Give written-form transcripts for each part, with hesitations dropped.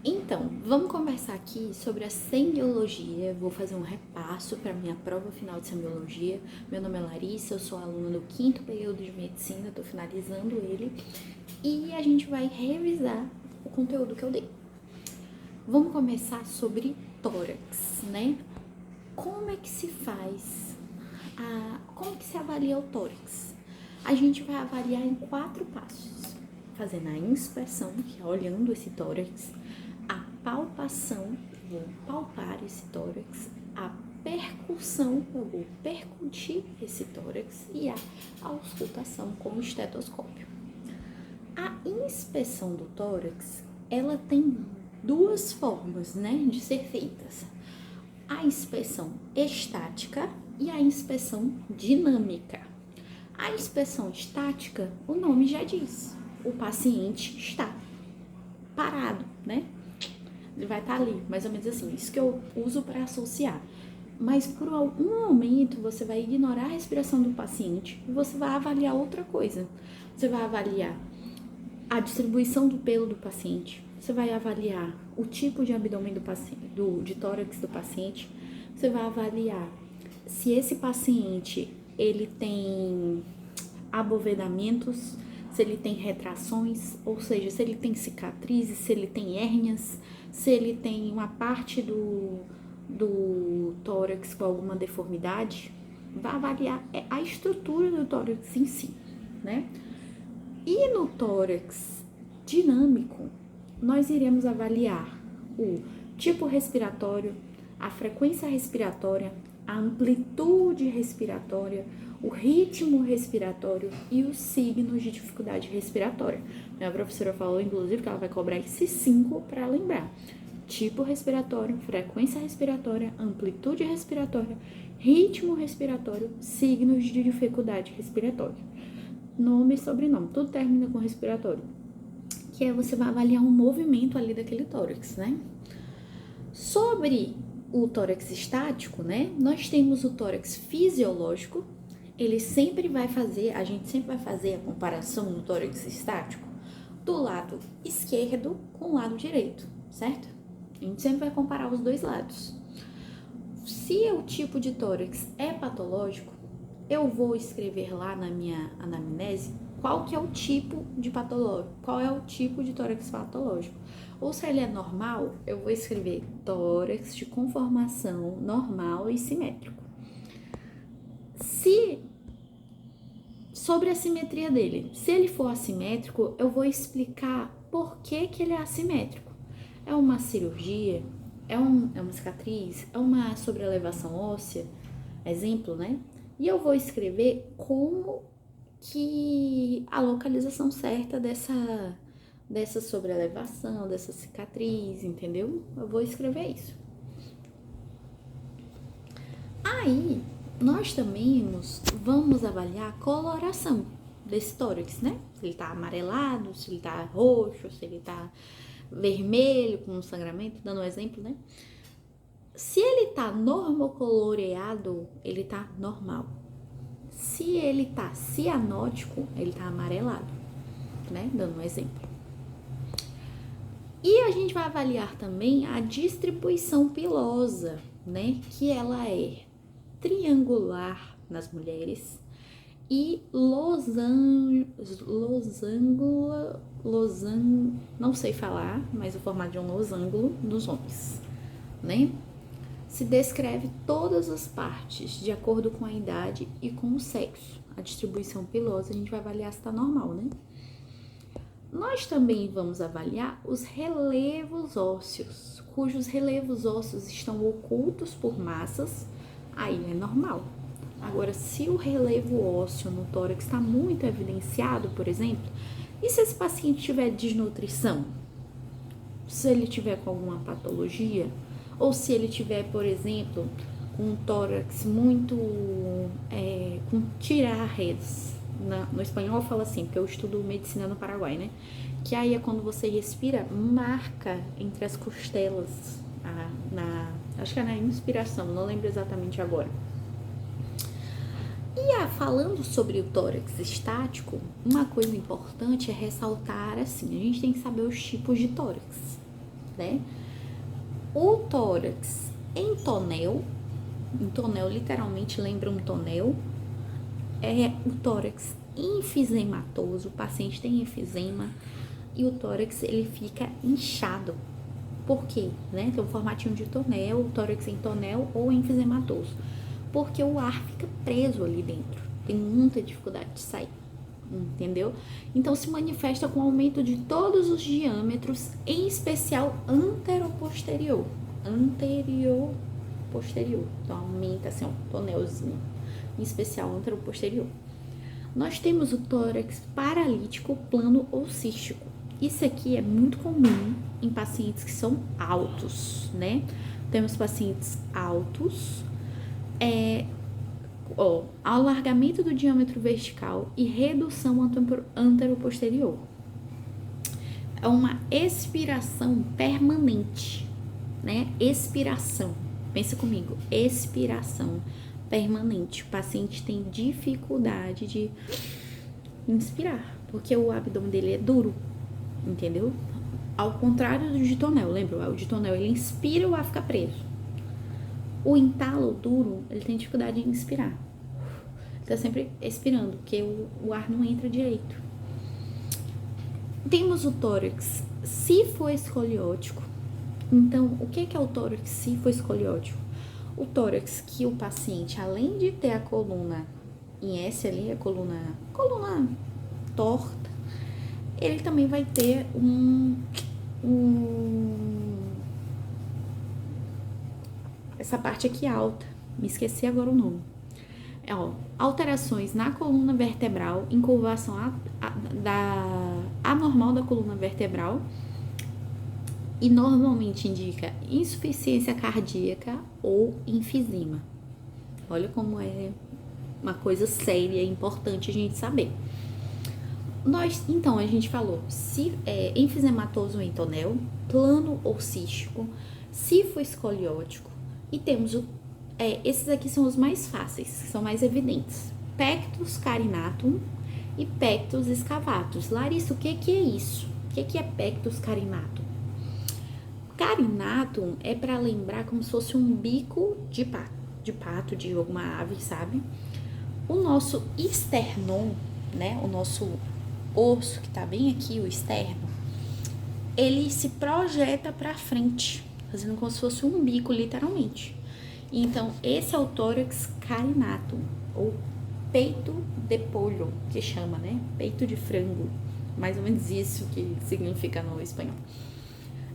Então, vamos conversar aqui sobre a semiologia. Vou fazer um repasso para minha prova final de semiologia. Meu nome é Larissa, eu sou aluna do 5º período de medicina, estou finalizando ele. E a gente vai revisar o conteúdo que eu dei. Vamos começar sobre tórax, né? Como é que se faz, como que se avalia o tórax? A gente vai avaliar em 4 passos. Fazendo a inspeção, que é olhando esse tórax, a palpação, vou palpar esse tórax, a percussão, eu vou percutir esse tórax e a auscultação com o estetoscópio. A inspeção do tórax, ela tem 2 formas, né, de ser feitas. A inspeção estática e a inspeção dinâmica. A inspeção estática, o nome já diz, o paciente está parado, né? Ele vai estar ali, mais ou menos assim, isso que eu uso para associar. Mas por algum momento você vai ignorar a respiração do paciente e você vai avaliar outra coisa. Você vai avaliar a distribuição do pelo do paciente, você vai avaliar o tipo de abdômen do paciente, de tórax do paciente, você vai avaliar se esse paciente ele tem abovedamentos, se ele tem retrações, ou seja, se ele tem cicatrizes, se ele tem hérnias, se ele tem uma parte do tórax com alguma deformidade, vai avaliar a estrutura do tórax em si, né? E no tórax dinâmico, nós iremos avaliar o tipo respiratório, a frequência respiratória, a amplitude respiratória, o ritmo respiratório e os signos de dificuldade respiratória. Minha professora falou, inclusive, que ela vai cobrar esses 5 para lembrar. Tipo respiratório, frequência respiratória, amplitude respiratória, ritmo respiratório, signos de dificuldade respiratória. Nome e sobrenome, tudo termina com respiratório. Que é você vai avaliar um movimento ali daquele tórax, né? Sobre o tórax estático, né? Nós temos o tórax fisiológico. A gente sempre vai fazer a comparação do tórax estático do lado esquerdo com o lado direito, certo? A gente sempre vai comparar os 2 lados. Se o tipo de tórax é patológico, eu vou escrever lá na minha anamnese qual que é o tipo de patológico, qual é o tipo de tórax patológico. Ou se ele é normal, eu vou escrever tórax de conformação normal e simétrico. Sobre a simetria dele, se ele for assimétrico, eu vou explicar por que ele é assimétrico. É uma cirurgia, é uma cicatriz, é uma sobreelevação óssea, exemplo, né? E eu vou escrever como que a localização certa dessa sobreelevação, dessa cicatriz, entendeu? Eu vou escrever isso. Aí, nós também vamos avaliar a coloração desse tórax, né? Se ele tá amarelado, se ele tá roxo, se ele tá vermelho com sangramento, dando um exemplo, né? Se ele tá normocoloreado, ele tá normal. Se ele tá cianótico, ele tá amarelado, né? Dando um exemplo. E a gente vai avaliar também a distribuição pilosa, né? Que ela é triangular nas mulheres e não sei falar, mas o formato de um losango nos homens, né? Se descreve todas as partes de acordo com a idade e com o sexo. A distribuição pilosa a gente vai avaliar se está normal, né? Nós também vamos avaliar os relevos ósseos, cujos relevos ósseos estão ocultos por massas, aí é normal. Agora, se o relevo ósseo no tórax está muito evidenciado, por exemplo, e se esse paciente tiver desnutrição? Se ele tiver com alguma patologia? Ou se ele tiver, por exemplo, com um tórax muito com tirarres. No espanhol fala assim, porque eu estudo medicina no Paraguai, né? Que aí é quando você respira, marca entre as costelas, acho que é na inspiração, não lembro exatamente agora. E falando sobre o tórax estático, uma coisa importante é ressaltar assim, a gente tem que saber os tipos de tórax. né? O tórax em tonel literalmente lembra um tonel, é o tórax enfisematoso, o paciente tem enfisema e o tórax ele fica inchado. Por quê? Né? Tem um formatinho de tonel, o tórax em tonel ou enfisematoso. Porque o ar fica preso ali dentro, tem muita dificuldade de sair, entendeu? Então se manifesta com aumento de todos os diâmetros, em especial anteroposterior. Anterior-posterior. Então aumenta assim, um tonelzinho, em especial anteroposterior. Nós temos o tórax paralítico, plano ou cístico. Isso aqui é muito comum em pacientes que são altos, né? Temos pacientes altos, alargamento do diâmetro vertical e redução anteroposterior. É uma expiração permanente, né? Expiração. Pensa comigo, expiração permanente. O paciente tem dificuldade de inspirar, porque o abdômen dele é duro, entendeu? Ao contrário do de tonel, lembra? O de tonel ele inspira e o ar fica preso. O entalo duro, ele tem dificuldade em inspirar. Ele tá sempre expirando, porque o ar não entra direito. Temos o tórax cifoescoliótico. Então, o que é o tórax cifoescoliótico? O tórax que o paciente, além de ter a coluna em S ali, a coluna torta, ele também vai ter essa parte aqui alta, me esqueci agora o nome. Alterações na coluna vertebral, incurvação anormal da coluna vertebral e normalmente indica insuficiência cardíaca ou enfisema. Olha como é uma coisa séria e importante a gente saber. Então, a gente falou enfisematoso em tonel, plano ou cístico, cifoescoliótico e temos esses aqui são os mais fáceis, são mais evidentes. Pectus carinatum e pectus excavatus. Larissa, o que é isso? O que é pectus carinatum? Carinatum é para lembrar como se fosse um bico de pato, de alguma ave, sabe? O nosso esternon, né? O nosso osso que tá bem aqui, o externo, ele se projeta para frente, fazendo como se fosse um bico, literalmente. Então, esse é o tórax carinatum, ou peito de pollo, que chama, né? Peito de frango, mais ou menos isso que significa no espanhol.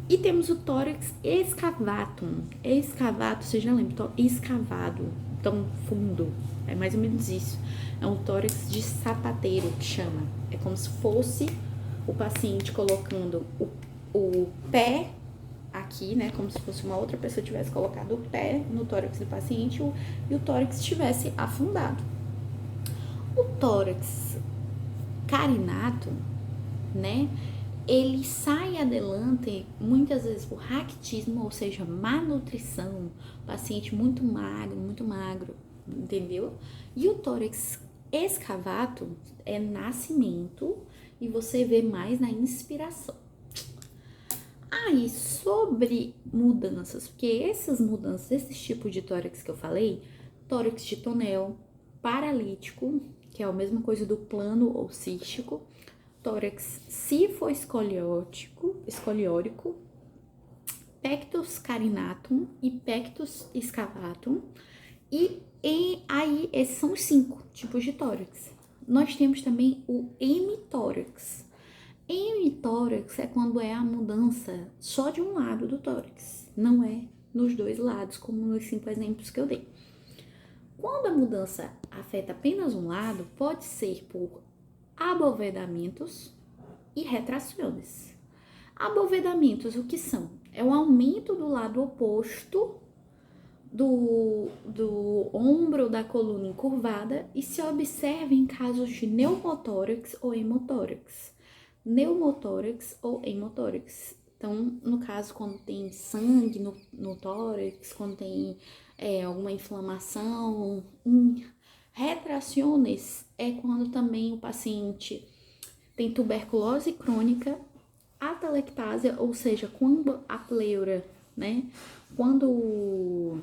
E temos o tórax excavatum. Excavato, você já lembra? Escavado, tão fundo. É mais ou menos isso. É um tórax de sapateiro, que chama. É como se fosse o paciente colocando o pé aqui, né? Como se fosse uma outra pessoa tivesse colocado o pé no tórax do paciente e o tórax estivesse afundado. O tórax carinatum, né? Ele sai adelante muitas vezes por raquitismo, ou seja, má nutrição, paciente muito magro, entendeu? E o tórax excavatum é nascimento e você vê mais na inspiração. Aí, sobre mudanças, porque essas mudanças, esses tipos de tórax que eu falei, tórax de tonel, paralítico, que é a mesma coisa do plano ou cístico, tórax cifoescoliórico, pectus carinatum e pectus excavatum. E aí, esses são os 5 tipos de tórax. Nós temos também o hemitórax. Hemitórax é quando é a mudança só de um lado do tórax, não é nos dois lados, como nos 5 exemplos que eu dei. Quando a mudança afeta apenas um lado, pode ser por abovedamentos e retrações. Abovedamentos, o que são? É o aumento do lado oposto do ombro da coluna encurvada e se observa em casos de pneumotórax ou hemotórax. Pneumotórax ou hemotórax. Então, no caso, quando tem sangue no tórax, quando tem alguma inflamação, retrações é quando também o paciente tem tuberculose crônica atelectasia, ou seja, quando a pleura, né? Quando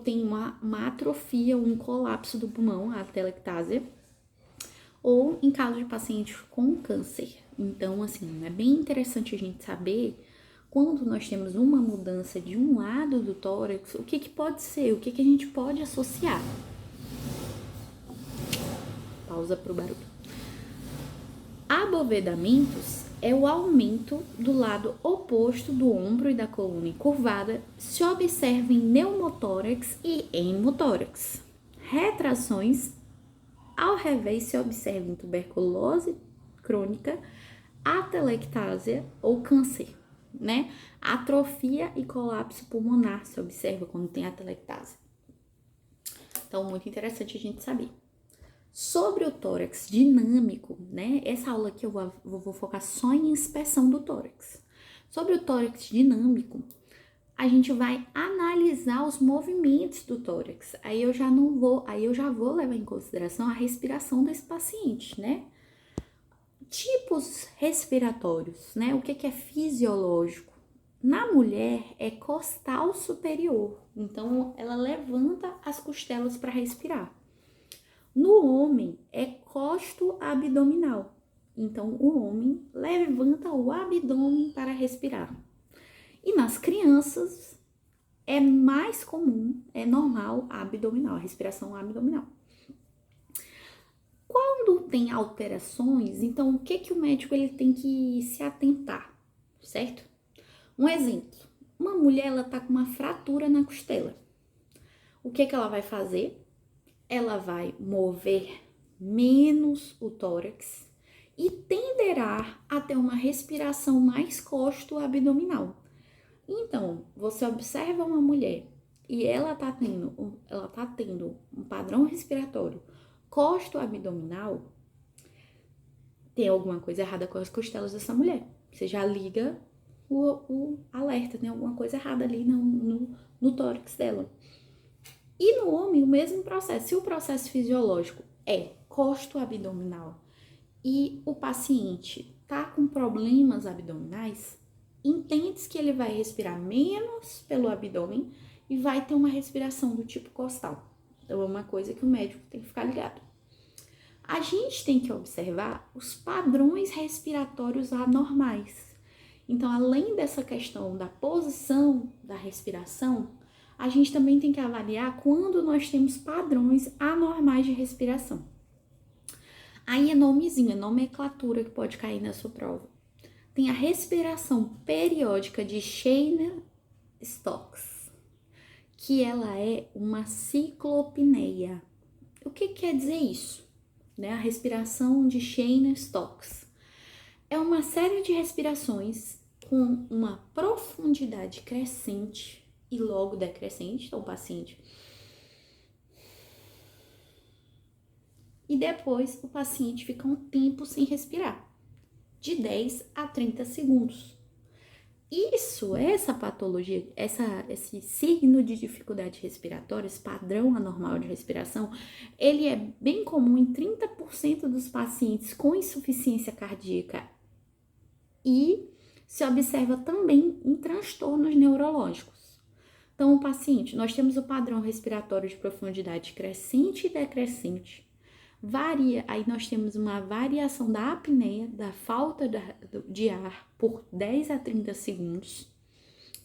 tem uma atrofia, um colapso do pulmão, a atelectasia, ou em caso de paciente com câncer. Então, assim, é bem interessante a gente saber quando nós temos uma mudança de um lado do tórax, o que pode ser, o que a gente pode associar. Pausa para o barulho. Abovedamentos é o aumento do lado oposto do ombro e da coluna encurvada, se observa em pneumotórax e hemotórax. Retrações ao revés se observa em tuberculose crônica, atelectasia ou câncer, né? Atrofia e colapso pulmonar se observa quando tem atelectasia. Então, muito interessante a gente saber. Sobre o tórax dinâmico, né? Essa aula aqui eu vou focar só em inspeção do tórax. Sobre o tórax dinâmico, a gente vai analisar os movimentos do tórax. Aí eu já vou levar em consideração a respiração desse paciente, né? Tipos respiratórios, né? O que é fisiológico? Na mulher é costal superior, então ela levanta as costelas para respirar. No homem é costo abdominal, então o homem levanta o abdômen para respirar. E nas crianças é mais comum, é normal abdominal, a respiração abdominal. Quando tem alterações, então o que o médico ele tem que se atentar, certo? Um exemplo, uma mulher ela tá com uma fratura na costela. O que ela vai fazer? Ela vai mover menos o tórax e tenderá a ter uma respiração mais costo-abdominal. Então, você observa uma mulher e ela tá tendo um padrão respiratório costo-abdominal, tem alguma coisa errada com as costelas dessa mulher. Você já liga o alerta, tem alguma coisa errada ali no tórax dela. E no homem, o mesmo processo. Se o processo fisiológico é costo abdominal e o paciente tá com problemas abdominais, entende-se que ele vai respirar menos pelo abdômen e vai ter uma respiração do tipo costal. Então, é uma coisa que o médico tem que ficar ligado. A gente tem que observar os padrões respiratórios anormais. Então, além dessa questão da posição da respiração, a gente também tem que avaliar quando nós temos padrões anormais de respiração. Aí é nomezinho, é nomenclatura que pode cair na sua prova. Tem a respiração periódica de Cheyne-Stokes, que ela é uma ciclopneia. O que quer dizer isso? Né? A respiração de Cheyne-Stokes é uma série de respirações com uma profundidade crescente e logo decrescente, então o paciente. E depois o paciente fica um tempo sem respirar, de 10 a 30 segundos. Essa patologia, esse signo de dificuldade respiratória, esse padrão anormal de respiração, ele é bem comum em 30% dos pacientes com insuficiência cardíaca e se observa também em transtornos neurológicos. Então, o paciente, nós temos o padrão respiratório de profundidade crescente e decrescente. Varia, aí nós temos uma variação da apneia, da falta de ar por 10 a 30 segundos.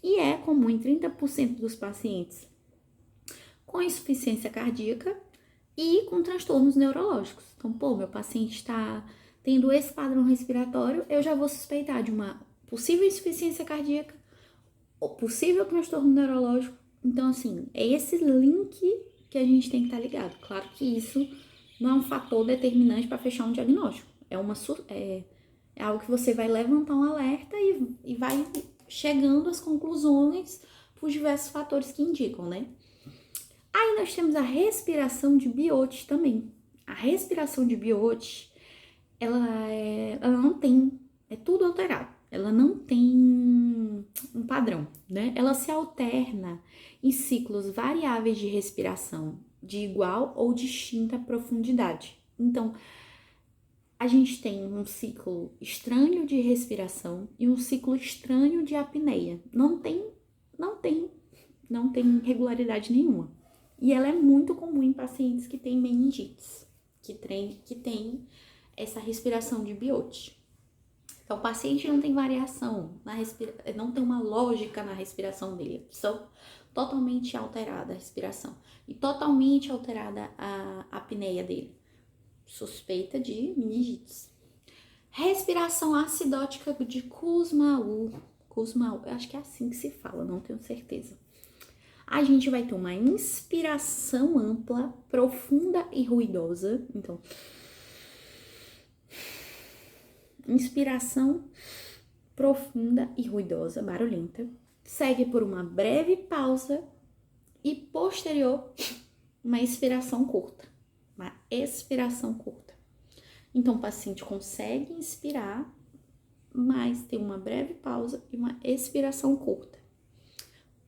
E é comum em 30% dos pacientes com insuficiência cardíaca e com transtornos neurológicos. Então, meu paciente está tendo esse padrão respiratório, eu já vou suspeitar de uma possível insuficiência cardíaca, ou possível transtorno neurológico. Então, assim, é esse link que a gente tem que estar ligado. Claro que isso não é um fator determinante para fechar um diagnóstico. É algo que você vai levantar um alerta e vai chegando às conclusões por diversos fatores que indicam, né? Aí nós temos a respiração de Biot também. A respiração de Biot, ela não tem, é tudo alterado. Ela não tem um padrão, né? Ela se alterna em ciclos variáveis de respiração de igual ou distinta profundidade. Então, a gente tem um ciclo estranho de respiração e um ciclo estranho de apneia. Não tem regularidade nenhuma. E ela é muito comum em pacientes que têm meningites, que tem essa respiração de Biot. Então, o paciente não tem variação, não tem uma lógica na respiração dele, só totalmente alterada a respiração e totalmente alterada a apneia dele. Suspeita de meningites. Respiração acidótica de Kussmaul, eu acho que é assim que se fala, não tenho certeza. A gente vai ter uma inspiração ampla, profunda e ruidosa. Então, inspiração profunda e ruidosa, barulhenta. Segue por uma breve pausa e posterior uma expiração curta. Uma expiração curta. Então, o paciente consegue inspirar, mas tem uma breve pausa e uma expiração curta,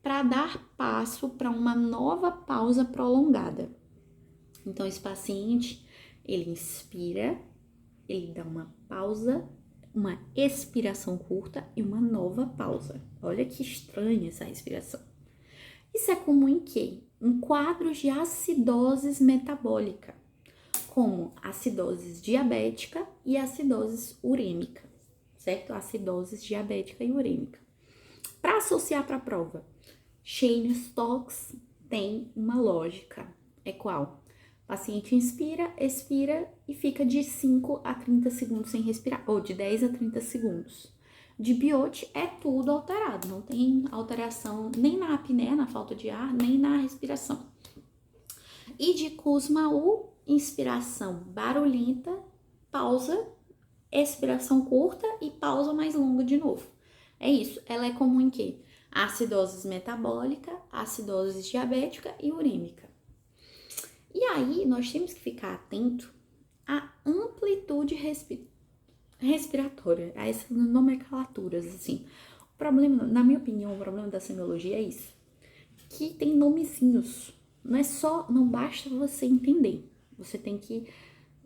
para dar passo para uma nova pausa prolongada. Então, esse paciente, ele inspira, ele dá uma pausa, uma expiração curta e uma nova pausa. Olha que estranha essa respiração. Isso é comum em quê? Em quadros de acidose metabólica, como acidose diabética e acidose urêmica, certo? Acidose diabética e urêmica. Para associar para a prova, Cheyne-Stokes tem uma lógica. É qual? O paciente inspira, expira e fica de 5 a 30 segundos sem respirar, ou de 10 a 30 segundos. De Biot é tudo alterado, não tem alteração nem na apneia, na falta de ar, nem na respiração. E de Kussmaul, inspiração barulhenta, pausa, expiração curta e pausa mais longa de novo. É isso, ela é comum em quê? Acidose metabólica, acidose diabética e urêmica. E aí, nós temos que ficar atento à amplitude respiratória, a essas nomenclaturas, assim. O problema, na minha opinião, o problema da semiologia é isso, que tem nomezinhos. Não basta você entender, você tem que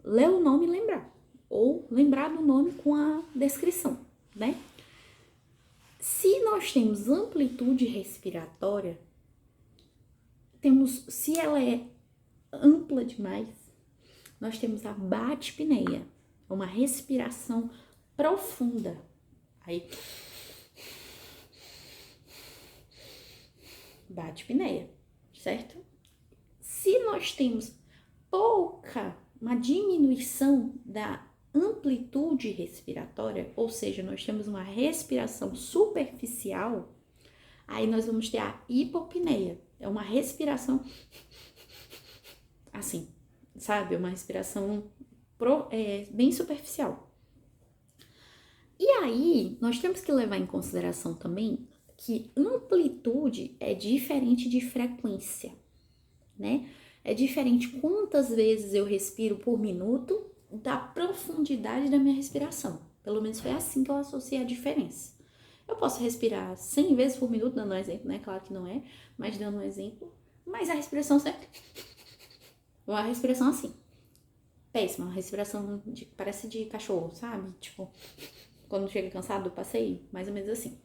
ler o nome e lembrar, ou lembrar do nome com a descrição, né? Se nós temos amplitude respiratória, se ela é ampla demais, nós temos a batipneia, uma respiração profunda. Aí, batipneia, certo? Se nós temos uma diminuição da amplitude respiratória, ou seja, nós temos uma respiração superficial, aí nós vamos ter a hipopneia. É uma respiração assim, sabe? Uma respiração bem superficial. E aí, nós temos que levar em consideração também que amplitude é diferente de frequência, né? É diferente quantas vezes eu respiro por minuto da profundidade da minha respiração. Pelo menos foi assim que eu associei a diferença. Eu posso respirar 100 vezes por minuto, dando um exemplo, né? Claro que não é, mas dando um exemplo. Mas a respiração sempre... Uma respiração assim. Péssima, uma respiração parece de cachorro, sabe? Tipo, quando chega cansado do passeio, mais ou menos assim.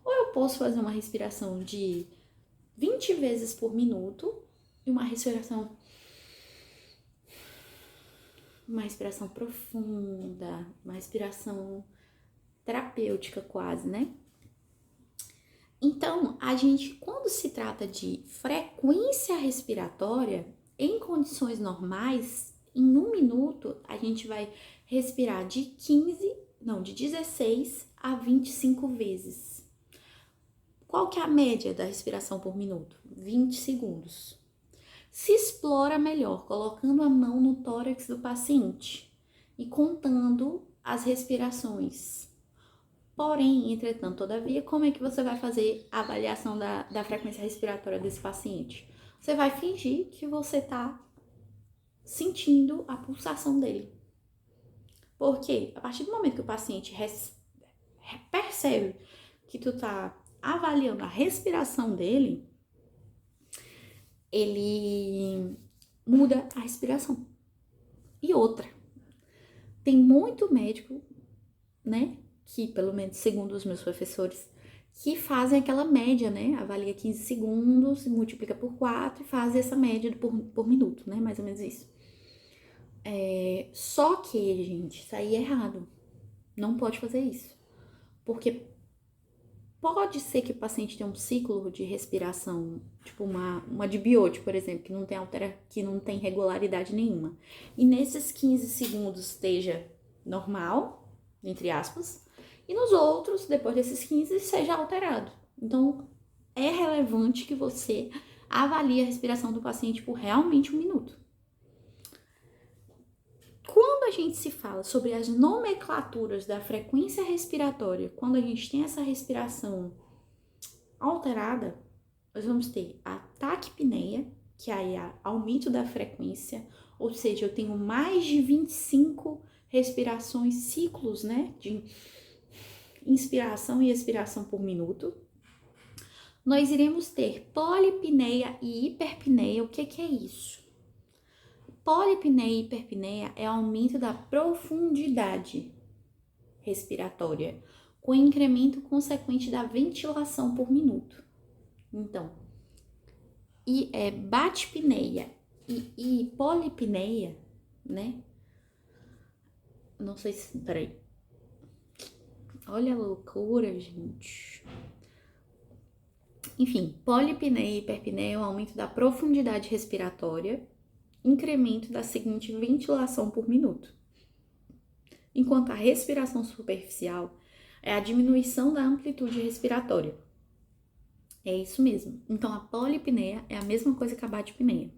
Ou eu posso fazer uma respiração de 20 vezes por minuto e uma respiração profunda, uma respiração terapêutica quase, né? Então, quando se trata de frequência respiratória, em condições normais, em um minuto, a gente vai respirar de 16 a 25 vezes. Qual que é a média da respiração por minuto? 20 segundos. Se explora melhor colocando a mão no tórax do paciente e contando as respirações. Porém, entretanto, todavia, como é que você vai fazer a avaliação da frequência respiratória desse paciente? Você vai fingir que você está sentindo a pulsação dele. Porque a partir do momento que o paciente percebe que tu tá avaliando a respiração dele, ele muda a respiração. E outra, tem muito médico, né, que pelo menos segundo os meus professores, que fazem aquela média, né, avalia 15 segundos, multiplica por 4 e faz essa média por minuto, né, mais ou menos isso. Só que, gente, isso aí é errado. Não pode fazer isso. Porque pode ser que o paciente tenha um ciclo de respiração, tipo uma dibiose, por exemplo, que não tem regularidade nenhuma. E nesses 15 segundos esteja normal, entre aspas, e nos outros, depois desses 15, seja alterado. Então, é relevante que você avalie a respiração do paciente por realmente 1 minuto. Quando a gente se fala sobre as nomenclaturas da frequência respiratória, quando a gente tem essa respiração alterada, nós vamos ter a taquipneia, que aí é aumento da frequência, ou seja, eu tenho mais de 25 respirações, ciclos, né, de inspiração e expiração por minuto. Nós iremos ter polipneia e hiperpneia. O que é isso? Polipneia e hiperpneia é aumento da profundidade respiratória, com incremento consequente da ventilação por minuto. Então, batipneia e polipneia, né? Não sei se... Peraí. Olha a loucura, gente. Enfim, polipneia e hiperpneia é o aumento da profundidade respiratória, incremento da seguinte ventilação por minuto. Enquanto a respiração superficial é a diminuição da amplitude respiratória. É isso mesmo. Então, a polipneia é a mesma coisa que a batipneia,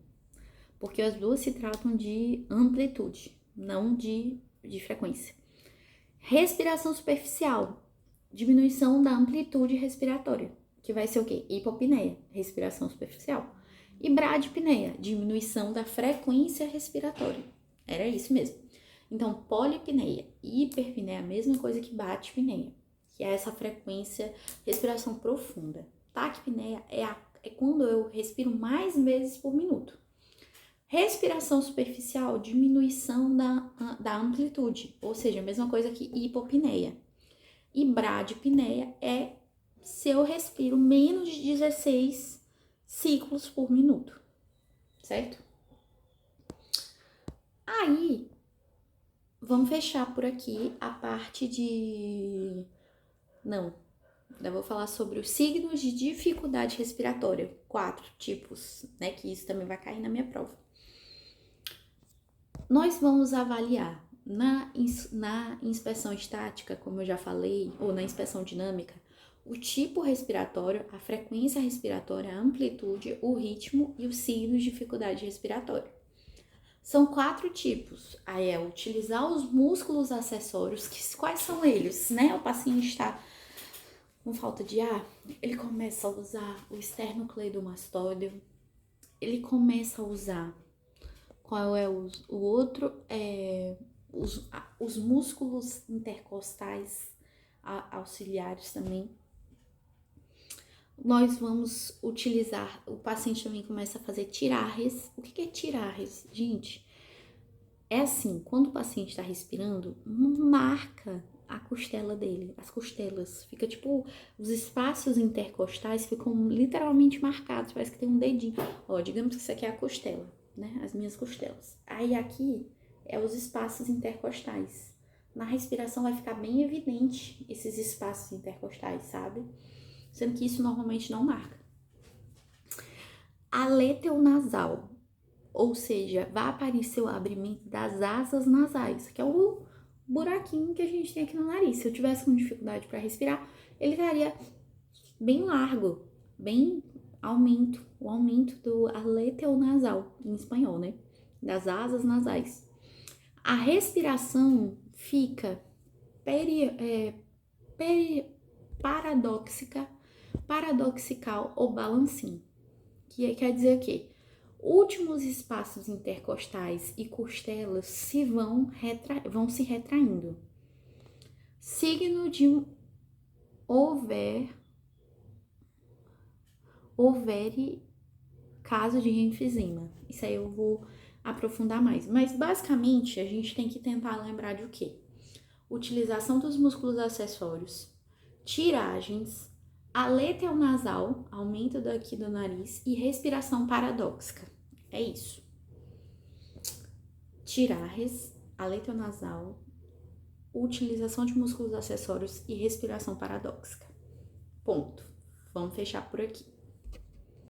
porque as duas se tratam de amplitude, não de frequência. Respiração superficial, diminuição da amplitude respiratória, que vai ser o quê? Hipopneia, respiração superficial. E bradipneia, diminuição da frequência respiratória. Era isso mesmo. Então, polipneia e hiperpneia é a mesma coisa que batipneia, que é essa frequência, respiração profunda. Taquipneia é quando eu respiro mais vezes por minuto. Respiração superficial, diminuição da amplitude, ou seja, a mesma coisa que hipopneia. E bradipneia é se eu respiro menos de 16 ciclos por minuto, certo? Aí, vamos fechar por aqui a parte de... Não, eu vou falar sobre os signos de dificuldade respiratória, 4 tipos, né, que isso também vai cair na minha prova. Nós vamos avaliar na inspeção estática, como eu já falei, ou na inspeção dinâmica, o tipo respiratório, a frequência respiratória, a amplitude, o ritmo e os signos de dificuldade respiratória. São 4 tipos. Aí é utilizar os músculos acessórios, quais são eles, né? O paciente está com falta de ar, ele começa a usar o esternocleidomastóide, ele começa a usar, qual é o outro? Os músculos intercostais auxiliares também. Nós vamos utilizar, o paciente também começa a fazer tirares. O que é tirares? Gente, é assim, quando o paciente está respirando, marca a costela dele, as costelas. Fica tipo, os espaços intercostais ficam literalmente marcados, parece que tem um dedinho. Ó, digamos que isso aqui é a costela, né? As minhas costelas. Aí aqui é os espaços intercostais. Na respiração vai ficar bem evidente esses espaços intercostais, sabe? Sendo que isso normalmente não marca. Aleteo nasal, ou seja, vai aparecer o abrimento das asas nasais, que é o buraquinho que a gente tem aqui no nariz. Se eu tivesse com dificuldade para respirar, ele estaria bem largo, bem o aumento do aleteo nasal, em espanhol, né? Das asas nasais. A respiração fica paradoxical ou balancim, que quer dizer o quê? Últimos espaços intercostais e costelas vão se retraindo. Signo de um houver caso de enfisema. Isso aí eu vou aprofundar mais. Mas, basicamente, a gente tem que tentar lembrar de o quê? Utilização dos músculos acessórios, tiragens, aletheia nasal, aumento daqui do nariz e respiração paradóxica. É isso. Tiragens, aletheia nasal, utilização de músculos acessórios e respiração paradóxica. Ponto. Vamos fechar por aqui.